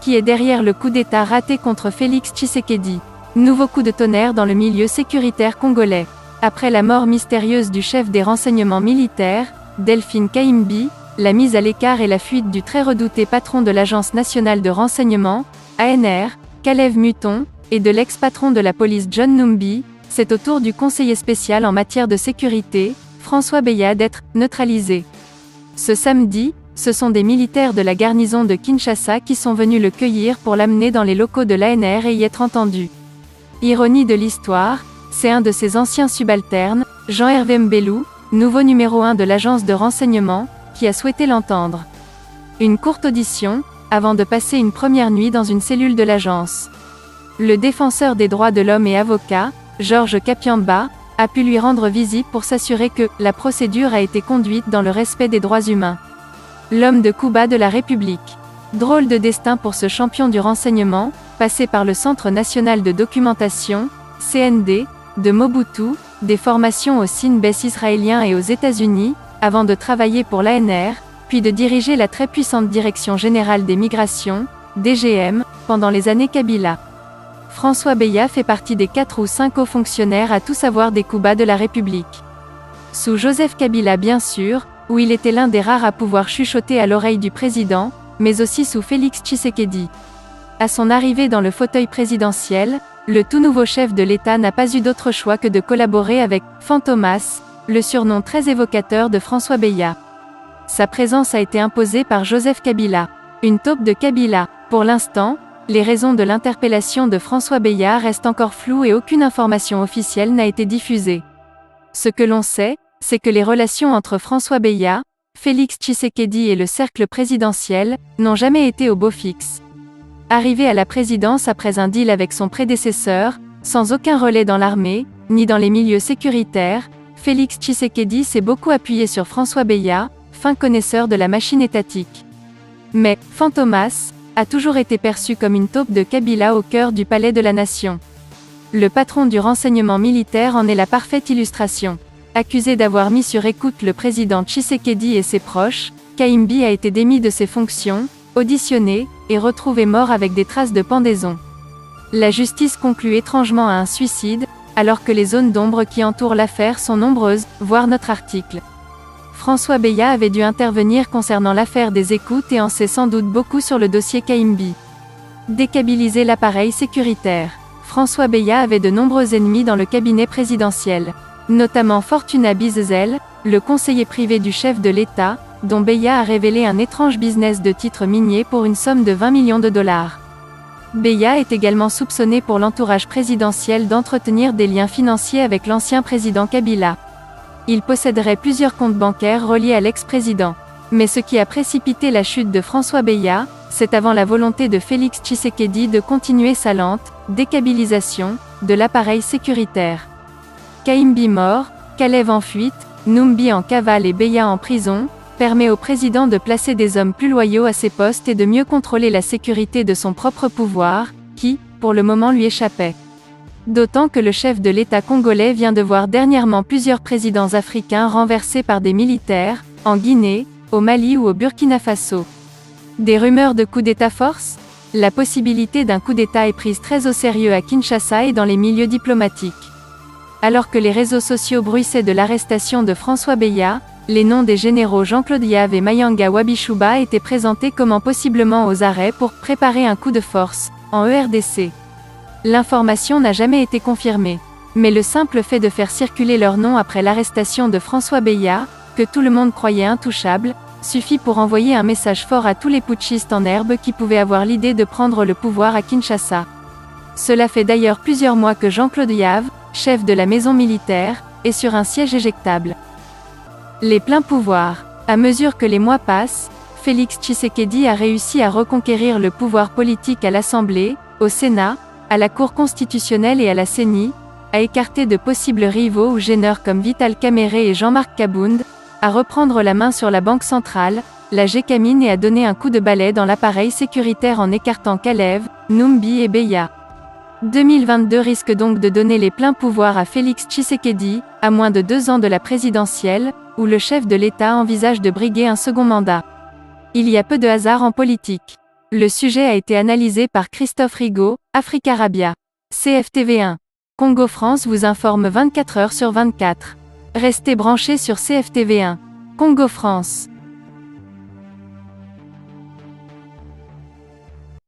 Qui est derrière le coup d'État raté contre Félix Tshisekedi? Nouveau coup de tonnerre dans le milieu sécuritaire congolais. Après la mort mystérieuse du chef des renseignements militaires, Delphine Kayimbi, la mise à l'écart et la fuite du très redouté patron de l'Agence nationale de renseignement, ANR, Kalev Muton, et de l'ex-patron de la police John Numbi, c'est au tour du conseiller spécial en matière de sécurité, François Beya, d'être neutralisé. Ce samedi, ce sont des militaires de la garnison de Kinshasa qui sont venus le cueillir pour l'amener dans les locaux de l'ANR et y être entendu. Ironie de l'histoire, c'est un de ses anciens subalternes, Jean-Hervé Mbelou, nouveau numéro 1 de l'agence de renseignement, qui a souhaité l'entendre. Une courte audition, avant de passer une première nuit dans une cellule de l'agence. Le défenseur des droits de l'homme et avocat, Georges Kapiamba, a pu lui rendre visite pour s'assurer que la procédure a été conduite dans le respect des droits humains. L'homme de Cuba de la République. Drôle de destin pour ce champion du renseignement, passé par le Centre national de documentation, CND, de Mobutu, des formations au Sine-Bess israélien et aux États-Unis, avant de travailler pour l'ANR, puis de diriger la très puissante Direction générale des migrations, DGM, pendant les années Kabila. François Beya fait partie des 4 ou 5 hauts fonctionnaires à tout savoir des Cuba de la République. Sous Joseph Kabila bien sûr, où il était l'un des rares à pouvoir chuchoter à l'oreille du président, mais aussi sous Félix Tshisekedi. À son arrivée dans le fauteuil présidentiel, le tout nouveau chef de l'État n'a pas eu d'autre choix que de collaborer avec Fantomas, le surnom très évocateur de François Beya. Sa présence a été imposée par Joseph Kabila. Une taupe de Kabila. Pour l'instant, les raisons de l'interpellation de François Beya restent encore floues et aucune information officielle n'a été diffusée. Ce que l'on sait, c'est que les relations entre François Beya, Félix Tshisekedi et le cercle présidentiel n'ont jamais été au beau fixe. Arrivé à la présidence après un deal avec son prédécesseur, sans aucun relais dans l'armée, ni dans les milieux sécuritaires, Félix Tshisekedi s'est beaucoup appuyé sur François Beya, fin connaisseur de la machine étatique. Mais Fantomas a toujours été perçu comme une taupe de Kabila au cœur du palais de la nation. Le patron du renseignement militaire en est la parfaite illustration. Accusé d'avoir mis sur écoute le président Tshisekedi et ses proches, Kayimbi a été démis de ses fonctions, auditionné, et retrouvé mort avec des traces de pendaison. La justice conclut étrangement à un suicide, alors que les zones d'ombre qui entourent l'affaire sont nombreuses, voir notre article. François Beya avait dû intervenir concernant l'affaire des écoutes et en sait sans doute beaucoup sur le dossier Kayimbi. Dékabiliser l'appareil sécuritaire. François Beya avait de nombreux ennemis dans le cabinet présidentiel. Notamment Fortuna Bizezel, le conseiller privé du chef de l'État, dont Beya a révélé un étrange business de titres miniers pour une somme de 20 millions de dollars. Beya est également soupçonné pour l'entourage présidentiel d'entretenir des liens financiers avec l'ancien président Kabila. Il posséderait plusieurs comptes bancaires reliés à l'ex-président. Mais ce qui a précipité la chute de François Beya, c'est avant la volonté de Félix Tshisekedi de continuer sa lente dékabilisation de l'appareil sécuritaire. Kayimbi mort, Kalev en fuite, Numbi en cavale et Beya en prison, permet au président de placer des hommes plus loyaux à ses postes et de mieux contrôler la sécurité de son propre pouvoir, qui, pour le moment lui échappait. D'autant que le chef de l'État congolais vient de voir dernièrement plusieurs présidents africains renversés par des militaires, en Guinée, au Mali ou au Burkina Faso. Des rumeurs de coup d'État force? La possibilité d'un coup d'État est prise très au sérieux à Kinshasa et dans les milieux diplomatiques. Alors que les réseaux sociaux bruissaient de l'arrestation de François Beya, les noms des généraux Jean-Claude Yave et Mayanga Wabishuba étaient présentés comme possiblement aux arrêts pour préparer un coup de force, en ERDC. L'information n'a jamais été confirmée. Mais le simple fait de faire circuler leur nom après l'arrestation de François Beya, que tout le monde croyait intouchable, suffit pour envoyer un message fort à tous les putschistes en herbe qui pouvaient avoir l'idée de prendre le pouvoir à Kinshasa. Cela fait d'ailleurs plusieurs mois que Jean-Claude Yave, chef de la maison militaire, est sur un siège éjectable. Les pleins pouvoirs. À mesure que les mois passent, Félix Tshisekedi a réussi à reconquérir le pouvoir politique à l'Assemblée, au Sénat, à la Cour constitutionnelle et à la CENI, à écarter de possibles rivaux ou gêneurs comme Vital Kamerhe et Jean-Marc Kabound, à reprendre la main sur la Banque centrale, la Gécamine et à donner un coup de balai dans l'appareil sécuritaire en écartant Kalev, Numbi et Beya. 2022 risque donc de donner les pleins pouvoirs à Félix Tshisekedi, à moins de 2 ans de la présidentielle, où le chef de l'État envisage de briguer un second mandat. Il y a peu de hasard en politique. Le sujet a été analysé par Christophe Rigaud, Africarabia. CFTV1. Congo-France vous informe 24 heures sur 24. Restez branchés sur CFTV1. Congo-France.